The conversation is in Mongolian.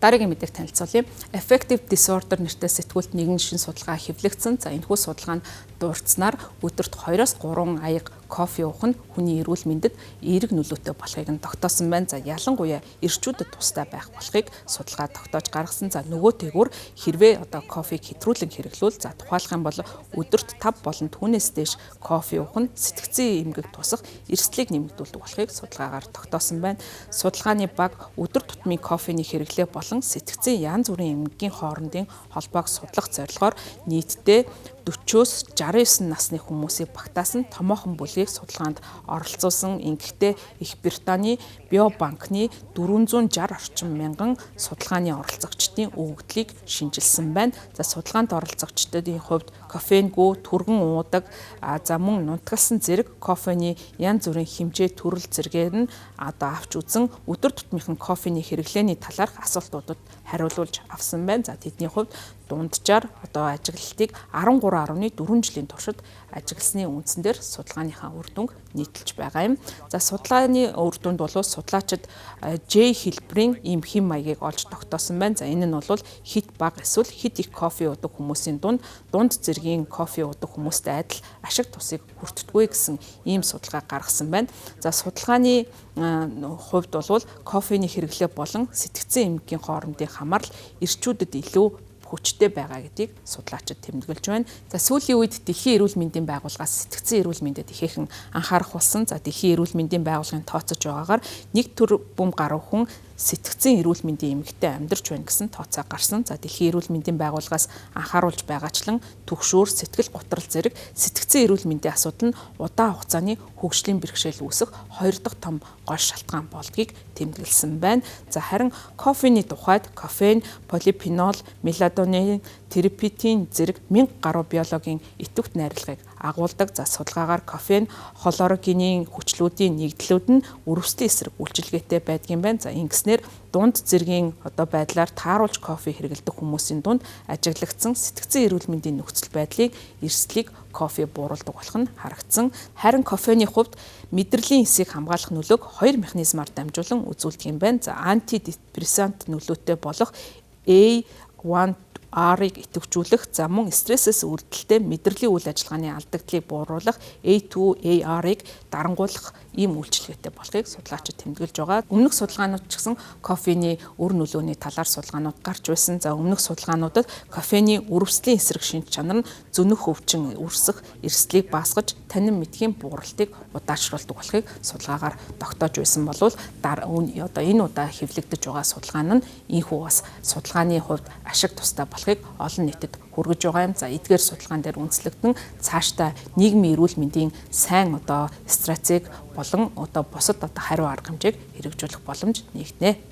Дараагийн мэдээг танилцуулъя. Affective disorder нэртэй сэтгүүлт нэгэн шин судалгаа хэвлэгдсэн. За энэхүү судалгаанд дурдсанаар өдөрт 2-3 аяга кофе уух нь хүний эрүүл мэндэд эерэг нөлөөтэй болохыг нь тогтоосон байна. За ялангуяа эрчүүдэд тустай байх болохыг судалгаа тогтоож гаргасан. За нөгөөтэйгүр хэрвээ одоо кофег хэтрүүлэн хэрэглүүл за тухайлах юм бол өдөрт 5 болон түүнээс дээш кофе уух нь сэтгцийн эмгэг тусах эрсдлийг нэмэгдүүлдэг болохыг судалгаагаар тогтоосон байна. Судалгааны баг өдөр тутмын кофений хэрэглээ болон сэтгцийн янз бүрийн эмгэгийн хоорондын холбоог судлах зорилгоор нийтдээ 40-с 69 насны хүмүүсийг багтаасан томоохон бүлгийг судалгаанд оролцуулсан. Ингэхдээ Их Британий Биобанкны 460 орчим мянган судалгааны оролцогчдын өгөгдлийг шинжилсэн байна. За судалгаанд оролцогчдын хувьд кофенгүү түргэн уудаг, за мөн нутгалсан зэрэг кофений янз бүрийн хэмжээ төрөл зэргээр нь одоо авч үзэн өдөр тутмынхан кофений хэрэглээний талаарх асуултуудад хариулуулж авсан байна. За тэдний хувьд дунджаар одоо ажиглалтыг 13.4 жилийн туршид ажигласны үндсэн дээр судалгааныхаа үр дүнг нийтэлж байгаа юм. За судалгааны үр дүнд бол судлаачид J хэлбэрийн ийм хэм маягийг олж тогтоосон байна. За энэ нь бол хит бага эсвэл хит их кофе уудаг хүмүүсийн дунд зэргийн кофе уудаг хүмүүстэй адил ашиг тусыг хүртдэггүй гэсэн ийм судалгаа гаргасан байна. За судалгааны хувьд бол кофений хэрэглээ болон сэтгцэн эмгэгийн хоорондын хамаарал эрчүүдэд илүү хүчтэй байгаа гэдгийг судлаачид тэмдэглэж байна. За сүүлийн үед Дэлхийн эрүүл мэндийн байгууллагаас сэтгцэн эрүүл мэндэд ихээхэн анхаарах болсон. За Дэлхийн эрүүл мэндийн байгууллагын тооцож байгаагаар 1 тэрбум гаруй хүн сэтгцэн эрүүл мэндийн эмэгтэй амьдарч байна гэсэн тооцоо гарсан. За Дэлхийн эрүүл мэндийн байгууллагаас анхааруулж байгаачлан түгшүүр, сэтгэл гутрал зэрэг сэтгцэн эрүүл мэндийн асуудал нь удаан хугацааны хөгжлийн бэрхшээл үүсэх 2 дахь том гол шалтгаан болдгийг тэмдэглэсэн байна. За харин кофений тухайд кофеин, полифенол, мелатонин, терпентин зэрэг 1000 гаруй биологийн идэвхт найрлагыг агуулдаг. За судалгаагаар кофеин хлорогенийн хүчлүүдийн нэгдлүүд нь өрөвслийн эсрэг үйлчилгээтэй байдгийн байна. За ингэснээр дунд зэргийн одоо байдлаар тааруулж кофе хэрэглэдэг хүмүүсийн дунд ажиглагдсан сэтгцэн эрүүл мэндийн нөхцөл байдлыг эрсдлийг кофе бууруулдаг болох нь харагдсан. Харин кофений хувьд мэдрэлийн эсийг хамгаалах нөлөөг 2 механизмаар дамжуулан үзүүлдэг юм байна. За антидепрессант нөлөөтэй болох A1R-ыг идэвхжүүлэх, за мөн стрессээс үүдэлтэй мэдрэлийн үйл ажиллагааны алдагдлыг бууруулах A2AR-ыг дарангуулах ийм үйлчилгээтэй болохыг судлаачид тэмдэглэж байгаа. Өмнөх судалгаанууд ч гэсэн кофений өр нөлөөний талаар судалгаанууд гарч байсан. За өмнөх судалгаануудад кофений өрөвслийн эсрэг шинж чанар нь зөнөх өвчин үүсэх эрсдлийг баасгаж танин мэдхийн бууралтыг удаашруулдаг болохыг судалгаагаар тогтоож байсан болвол одоо энэ удаа хэвлэгдэж байгаа судалгаа нь ийхүү бас судалгааны хувьд ашиг тустай болохыг олон нийтэд хүргэж байгаа юм. За эдгээр судалгаан дээр үндэслэгдэн цаашдаа нийгмийн эрүүл мэндийн сайн одоо стратеги болон одоо бусад одоо хариу арга хэмжээг хэрэгжүүлэх боломж нэгдэнэ.